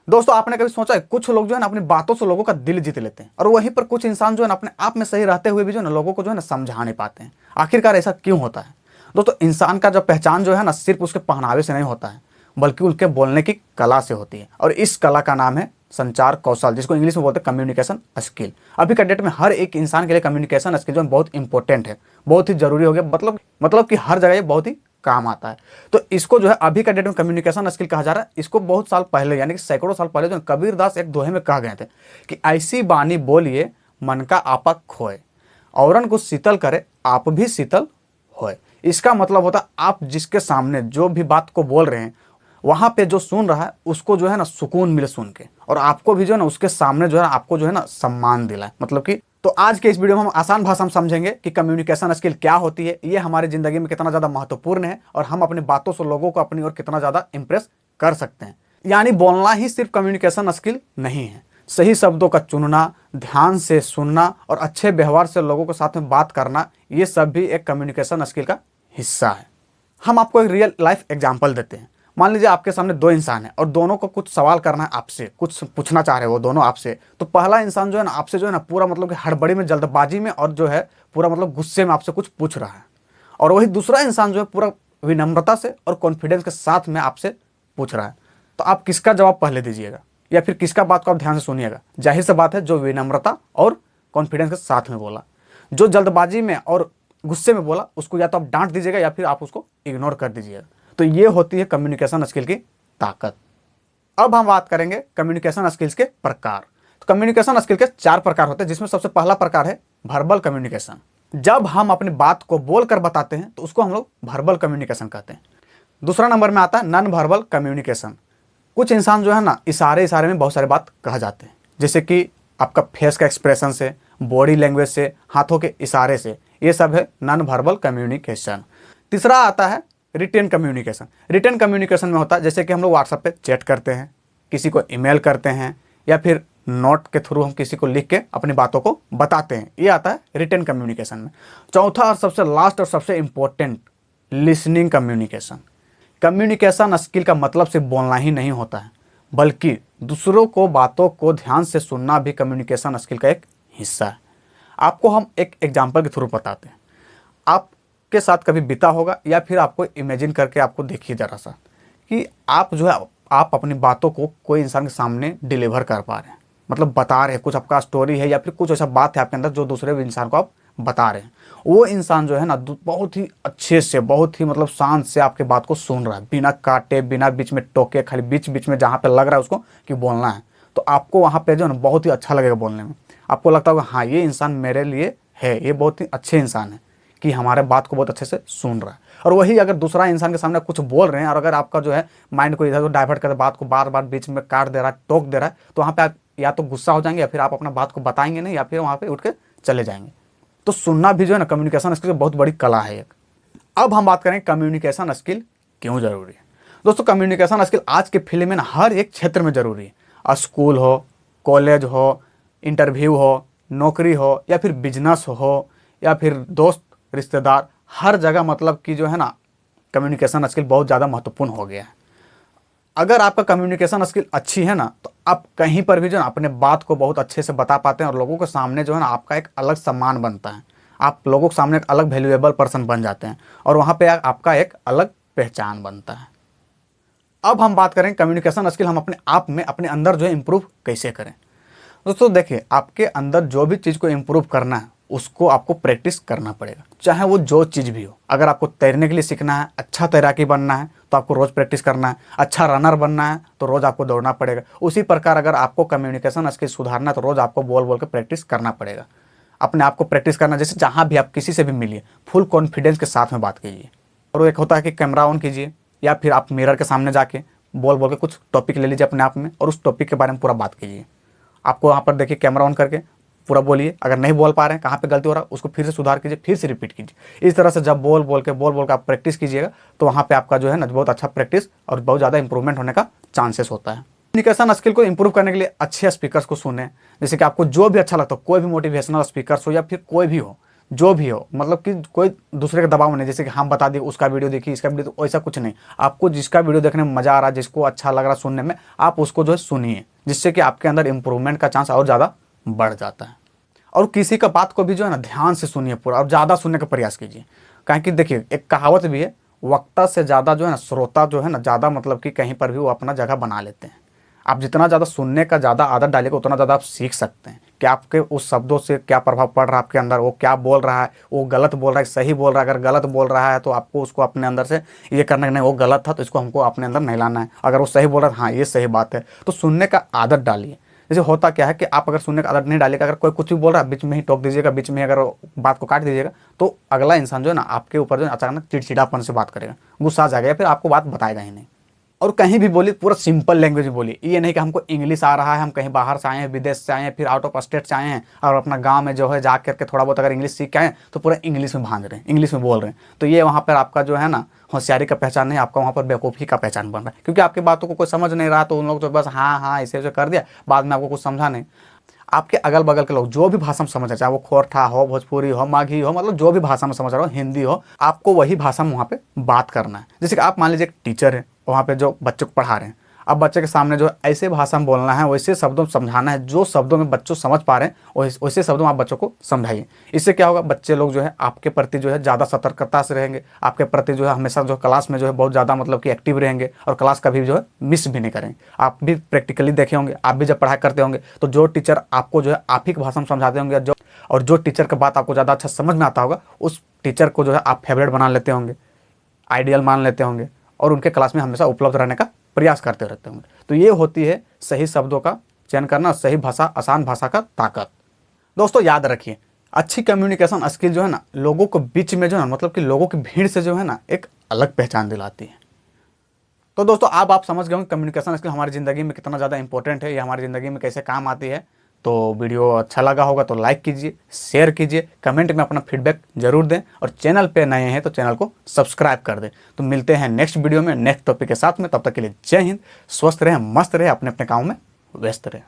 दोस्तों आपने कभी सोचा है कुछ लोग जो है ना अपनी बातों से लोगों का दिल जीत लेते हैं, और वहीं पर कुछ इंसान जो है ना अपने आप में सही रहते हुए भी जो है ना लोगों को जो है ना समझा नहीं पाते हैं। आखिरकार ऐसा क्यों होता है? दोस्तों इंसान का जो पहचान जो है ना सिर्फ उसके पहनावे से नहीं होता है, बल्कि उनके बोलने की कला से होती है। और इस कला का नाम है संचार कौशल, जिसको इंग्लिश में बोलते हैं कम्युनिकेशन स्किल। अभी का डेट में हर एक इंसान के लिए कम्युनिकेशन स्किल जो है बहुत इंपॉर्टेंट है, बहुत ही जरूरी हो गया। मतलब कि हर जगह ये बहुत ही काम आता है। तो इसको जो है अभी का डेट में कम्युनिकेशन स्किल कहा जा रहा है। इसको बहुत साल पहले यानी कि सैकड़ों साल पहले जो है कबीरदास एक दोहे में कहा गए थे कि ऐसी बानी बोलिए मन का आपा खोए, औरन को शीतल करे आप भी शीतल होए। इसका मतलब होता है आप जिसके सामने जो भी बात को बोल रहे हैं वहां पे जो सुन रहा है उसको जो है ना सुकून मिले सुन के, और आपको भी जो है ना उसके सामने जो है आपको जो है ना सम्मान दिलाए। मतलब कि तो आज के इस वीडियो में हम आसान भाषा में समझेंगे कि कम्युनिकेशन स्किल क्या होती है, ये हमारी जिंदगी में कितना ज़्यादा महत्वपूर्ण है, और हम अपनी बातों से लोगों को अपनी ओर कितना ज़्यादा इंप्रेस कर सकते हैं। यानी बोलना ही सिर्फ कम्युनिकेशन स्किल नहीं है, सही शब्दों का चुनना, ध्यान से सुनना और अच्छे व्यवहार से लोगों के साथ में बात करना, ये सब भी एक कम्युनिकेशन स्किल का हिस्सा है। हम आपको एक रियल लाइफ एग्जाम्पल देते हैं। मान लीजिए आपके सामने दो इंसान हैं और दोनों को कुछ सवाल करना है, आपसे कुछ पूछना चाह रहे हो वो दोनों आपसे। तो पहला इंसान जो है ना आपसे जो है ना पूरा मतलब कि हड़बड़ी में, जल्दबाजी में और जो है पूरा मतलब गुस्से में आपसे कुछ पूछ रहा है, और वही दूसरा इंसान जो है पूरा विनम्रता से और कॉन्फिडेंस के साथ में आपसे पूछ रहा है। तो आप किसका जवाब पहले दीजिएगा, या फिर किसका बात को आप ध्यान से सुनिएगा? जाहिर सी बात है जो विनम्रता और कॉन्फिडेंस के साथ में बोला। जो जल्दबाजी में और गुस्से में बोला उसको या तो आप डांट दीजिएगा या फिर आप उसको इग्नोर कर दीजिएगा। तो ये होती है कम्युनिकेशन स्किल की ताकत। अब हम बात करेंगे कम्युनिकेशन स्किल्स के प्रकार। तो कम्युनिकेशन स्किल के 4 प्रकार होते हैं, जिसमें सबसे पहला प्रकार है वर्बल कम्युनिकेशन। जब हम अपनी बात को बोलकर बताते हैं तो उसको हम लोग वर्बल कम्युनिकेशन कहते हैं। दूसरा नंबर में आता है नॉन वर्बल कम्युनिकेशन। कुछ इंसान जो है ना इशारे इशारे में बहुत सारी बात कहा जाते हैं, जैसे कि आपका फेस का एक्सप्रेशन से, बॉडी लैंग्वेज से, हाथों के इशारे से, ये सब है नॉन वर्बल कम्युनिकेशन। तीसरा आता है रिटेन कम्युनिकेशन। रिटेन कम्युनिकेशन में होता है जैसे कि हम लोग व्हाट्सएप पे चैट करते हैं, किसी को ईमेल करते हैं, या फिर नोट के थ्रू हम किसी को लिख के अपनी बातों को बताते हैं। ये आता है रिटेन कम्युनिकेशन में। चौथा और सबसे लास्ट और सबसे important listening communication. Communication skill का मतलब सिर्फ बोलना ही नहीं होता है, बल्कि दूसरों को बातों को ध्यान से सुनना भी कम्युनिकेशन स्किल का एक हिस्सा है। आपको हम एक एग्जाम्पल के थ्रू बताते हैं। आपके साथ कभी बीता होगा, या फिर आपको इमेजिन करके आपको देखिए ज़रा सा कि आप जो है आप अपनी बातों को कोई इंसान के सामने डिलीवर कर पा रहे हैं, मतलब बता रहे हैं, कुछ आपका स्टोरी है या फिर कुछ ऐसा बात है आपके अंदर जो दूसरे इंसान को आप बता रहे हैं। वो इंसान जो है ना बहुत ही अच्छे से, बहुत ही मतलब शांत से आपके बात को सुन रहा है, बिना काटे, बिना बीच में टोके, खाली बीच बीच में जहाँ पे लग रहा है उसको कि बोलना है। तो आपको वहाँ पे जो है ना बहुत ही अच्छा लगेगा बोलने में। आपको लगता होगा हाँ ये इंसान मेरे लिए है, ये बहुत ही अच्छे इंसान है कि हमारे बात को बहुत अच्छे से सुन रहा है। और वही अगर दूसरा इंसान के सामने कुछ बोल रहे हैं और अगर आपका जो है माइंड को इधर उधर डाइवर्ट कर बात को बार बार बीच में काट दे रहा है, टोक दे रहा है, तो वहाँ पे आप या तो गुस्सा हो जाएंगे, या फिर आप अपना बात को बताएंगे नहीं, या फिर वहाँ पे उठ के चले जाएंगे। तो सुनना भी जो है ना कम्युनिकेशन स्किल बहुत बड़ी कला है एक। अब हम बात करें कम्युनिकेशन स्किल क्यों जरूरी है। दोस्तों कम्युनिकेशन स्किल आज के फील्ड में ना हर एक क्षेत्र में जरूरी है। स्कूल हो, कॉलेज हो, इंटरव्यू हो, नौकरी हो, या फिर बिजनेस हो, या फिर दोस्त रिश्तेदार, हर जगह मतलब कि जो है ना कम्युनिकेशन स्किल बहुत ज़्यादा महत्वपूर्ण हो गया है। अगर आपका कम्युनिकेशन स्किल अच्छी है ना तो आप कहीं पर भी जो है ना अपने बात को बहुत अच्छे से बता पाते हैं, और लोगों के सामने जो है ना आपका एक अलग सम्मान बनता है। आप लोगों के सामने एक अलग वैल्यूएबल पर्सन बन जाते हैं, और वहाँ पे आपका एक अलग पहचान बनता है। अब हम बात करें कम्युनिकेशन स्किल हम अपने आप में, अपने अंदर जो है इम्प्रूव कैसे करें। दोस्तों देखिए, आपके अंदर जो भी चीज़ को इम्प्रूव करना है उसको आपको प्रैक्टिस करना पड़ेगा, चाहे वो जो चीज़ भी हो। अगर आपको तैरने के लिए सीखना है, अच्छा तैराकी बनना है, तो आपको रोज़ प्रैक्टिस करना है। अच्छा रनर बनना है तो रोज़ आपको दौड़ना पड़ेगा। उसी प्रकार अगर आपको कम्युनिकेशन स्किल सुधारना है तो रोज़ आपको बोल बोल के प्रैक्टिस करना पड़ेगा। अपने आप को प्रैक्टिस करना, जैसे जहाँ भी आप किसी से भी मिलिए फुल कॉन्फिडेंस के साथ में बात कीजिए। और एक होता है कि कैमरा ऑन कीजिए, या फिर आप मिरर के सामने जाके बोल बोल के कुछ टॉपिक ले लीजिए अपने आप में, और उस टॉपिक के बारे में पूरा बात कीजिए। आपको वहाँ पर देखिए कैमरा ऑन करके पूरा बोलिए। अगर नहीं बोल पा रहे हैं, कहाँ पे गलती हो रहा है, उसको फिर से सुधार कीजिए, फिर से रिपीट कीजिए। इस तरह से जब बोल बोल के आप प्रैक्टिस कीजिएगा तो वहाँ पे आपका जो है ना बहुत अच्छा प्रैक्टिस और बहुत ज़्यादा इंप्रूवमेंट होने का चांसेस होता है। कम्युनिकेशन स्किल को इंप्रूव करने के लिए अच्छे स्पीकर्स को सुने, जैसे कि आपको जो भी अच्छा लगता हो, कोई भी मोटिवेशनल स्पीकर्स हो या फिर कोई भी हो, जो भी हो, मतलब कि कोई दूसरे के दबाव में नहीं, जैसे कि हम बता दिए उसका वीडियो देखिए, इसका वीडियो, तो ऐसा कुछ नहीं। आपको जिसका वीडियो देखने में मज़ा आ रहा है, जिसको अच्छा लग रहा है सुनने में, आप उसको जो है सुनिए, जिससे कि आपके अंदर इंप्रूवमेंट का चांस और ज़्यादा बढ़ जाता है। और किसी का बात को भी जो है ना ध्यान से सुनिए पूरा, और ज़्यादा सुनने का प्रयास कीजिए। काहे कि देखिए एक कहावत भी है, वक्ता से ज़्यादा जो है ना श्रोता जो है ना ज़्यादा, मतलब कि कहीं पर भी वो अपना जगह बना लेते हैं। आप जितना ज़्यादा सुनने का ज़्यादा आदत डालेगा, उतना ज़्यादा आप सीख सकते हैं कि आपके उस शब्दों से क्या प्रभाव पड़ रहा है आपके अंदर, वो क्या बोल रहा है, वो गलत बोल रहा है सही बोल रहा है। अगर गलत बोल रहा है तो आपको उसको अपने अंदर से ये करना कि नहीं वो गलत था, तो इसको हमको अपने अंदर नहीं लाना है। अगर वो सही बोल रहा है, हाँ ये सही बात है, तो सुनने का आदत डालिए। जैसे होता क्या है कि आप अगर सुनने का आदत नहीं डालिएगा, अगर कोई कुछ भी बोल रहा है बीच में ही टोक दीजिएगा, बीच में अगर बात को काट दीजिएगा, तो अगला इंसान जो है ना आपके ऊपर जो है अचानक चिड़चिड़ापन से बात करेगा, गुस्सा आ जाएगा, या फिर आपको बात बताएगा ही नहीं। और कहीं भी बोलिए पूरा सिंपल लैंग्वेज में बोलिए। ये नहीं कि हमको इंग्लिश आ रहा है, हम कहीं बाहर से आए हैं, विदेश से आए हैं, फिर आउट ऑफ स्टेट से आए हैं, और अपना गांव में जो है जा करके थोड़ा बहुत अगर इंग्लिश सीख के आए तो पूरा इंग्लिश में भांज रहे हैं, इंग्लिश में बोल रहे हैं। तो ये वहाँ पर आपका जो है ना होशियारी का पहचान नहीं, आपका वहाँ पर बेवकूफ़ी का पहचान बन रहा है, क्योंकि आपकी बातों को कोई समझ नहीं रहा, तो उन लोग तो बस हाँ हाँ ऐसे कर दिया, बाद में आपको कुछ समझा नहीं। आपके अगल बगल के लोग जो भी भाषा में समझ रहे, चाहे वो खोरठा हो, भोजपुरी हो, माघी हो, मतलब जो भी भाषा में समझ रहे हो, हिंदी हो, आपको वही भाषा में वहाँ पे बात करना है। जैसे कि आप मान लीजिए एक टीचर है, वहाँ पे जो बच्चों को पढ़ा रहे हैं, अब बच्चे के सामने जो ऐसे भाषा में बोलना है, वैसे शब्दों में समझाना है, जो शब्दों में बच्चों समझ पा रहे हैं वैसे शब्दों में आप बच्चों को समझाइए। इससे क्या होगा, बच्चे लोग जो है आपके प्रति जो है ज़्यादा सतर्कता से रहेंगे, आपके प्रति जो है हमेशा जो क्लास में जो है बहुत ज़्यादा मतलब कि एक्टिव रहेंगे, और क्लास कभी जो है मिस भी नहीं करेंगे। आप भी प्रैक्टिकली देखे होंगे, आप भी जब पढ़ाई करते होंगे, तो जो टीचर आपको जो है आप ही की भाषा में समझाते होंगे, जो टीचर का बात आपको ज़्यादा अच्छा समझ में आता होगा, उस टीचर को जो है आप फेवरेट बना लेते होंगे, आइडियल मान लेते होंगे, और उनके क्लास में हमेशा उपलब्ध रहने का प्रयास करते रहते होंगे। तो ये होती है सही शब्दों का चयन करना, सही भाषा, आसान भाषा का ताकत। दोस्तों याद रखिए, अच्छी कम्युनिकेशन स्किल जो है ना लोगों के बीच में जो है मतलब कि लोगों की भीड़ से जो है ना एक अलग पहचान दिलाती है। तो दोस्तों अब आप समझ गए होंगे कम्युनिकेशन स्किल हमारी ज़िंदगी में कितना ज़्यादा इंपॉर्टेंट है, ये हमारी ज़िंदगी में कैसे काम आती है। तो वीडियो अच्छा लगा होगा तो लाइक कीजिए, शेयर कीजिए, कमेंट में अपना फीडबैक जरूर दें, और चैनल पे नए हैं तो चैनल को सब्सक्राइब कर दें। तो मिलते हैं नेक्स्ट वीडियो में नेक्स्ट टॉपिक के साथ में, तब तक के लिए जय हिंद, स्वस्थ रहें, मस्त रहें, अपने अपने काम में व्यस्त रहें।